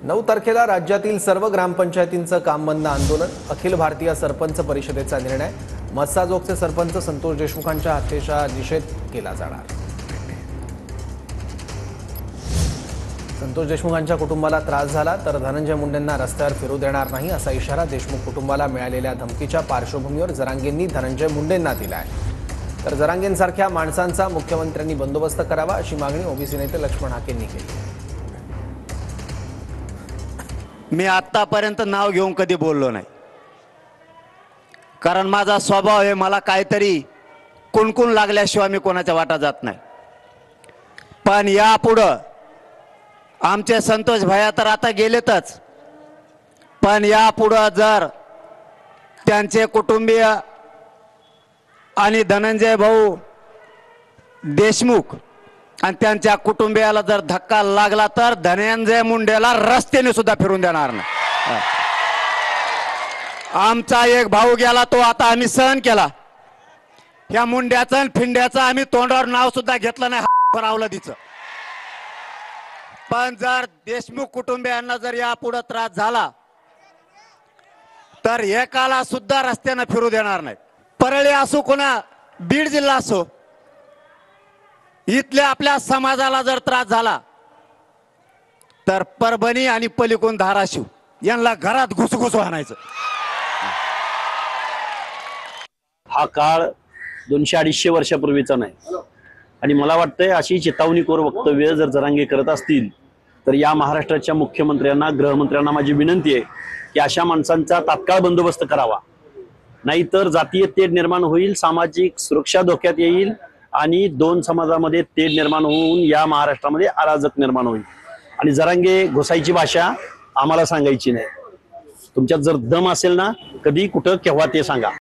9 तारखेला राज्यातील सर्व ग्रामपंचायतींचं काम बंद आंदोलन, अखिल भारतीय सरपंच परिषदेचा निर्णय, मस्साजोगचे सरपंच संतोष देशमुखांच्या हत्येचा निषेध केला जाणार। संतोष देशमुखांच्या कुटुंबाला त्रास झाला तर धनंजय मुंडेंना रस्त्यावर फिरू देणार नाही असा इशारा देशमुख कुटुंबाला मिळालेल्या धमकीच्या पार्श्वभूमीवर जरांगेंनी धनंजय मुंडेंना दिला आहे। तर जरांगेंसारख्या माणसांचा मुख्यमंत्र्यांनी बंदोबस्त करावा अशी मागणी ओबीसी नेते लक्ष्मण हाकेंनी केली। मी आतापर्यंत नाव घेऊन कधी बोललो नाही, कारण माझा स्वभाव आहे, मला काहीतरी कुणकुण लागल्याशिवाय मी कोणाच्या वाटा जात नाही। पण यापुढे आमचे संतोष भैया तर आता गेलेतच, पण यापुढे जर त्यांचे कुटुंबीय आणि धनंजय भाऊ देशमुख आणि त्यांच्या कुटुंबियाला जर धक्का लागला तर धनंजय मुंडेला रस्त्याने सुद्धा फिरून देणार नाही। आमचा एक भाऊ गेला, तो आता आम्ही सहन केला। या मुंड्याचं आणि फिंड्याचं आम्ही तोंडावर नाव सुद्धा घेतलं नाही, फरावलं तिचं। पण जर देशमुख कुटुंबियांना जर यापुढे त्रास झाला तर एकाला सुद्धा रस्त्याने फिरू देणार नाही। परळी असो कोणा बीड जिल्हा असो, इथल्या आपल्या समाजाला जर त्रास झाला तर परभणी आणि पलीकडून धाराशिव यांना घरात घुसघुस आणायचं। हा काळ 200-250 वर्षापूर्वीचा नाही आणि मला वाटतंय अशी चेतावणीखोर वक्तव्य जर जरांगे करत असतील तर या महाराष्ट्राच्या मुख्यमंत्र्यांना, गृहमंत्र्यांना माझी विनंती आहे की अशा माणसांचा तात्काळ बंदोबस्त करावा, नाहीतर जातीय तेढ निर्माण होईल, सामाजिक सुरक्षा धोक्यात येईल आणि दोन समाजामध्ये तेढ निर्माण होऊन या महाराष्ट्रामध्ये अराजक निर्माण होईल। आणि जरांगे घुसायची भाषा आम्हाला सांगायची नाही। तुमच्यात जर दम असेल ना, कधी कुठं केव्हा ते सांगा।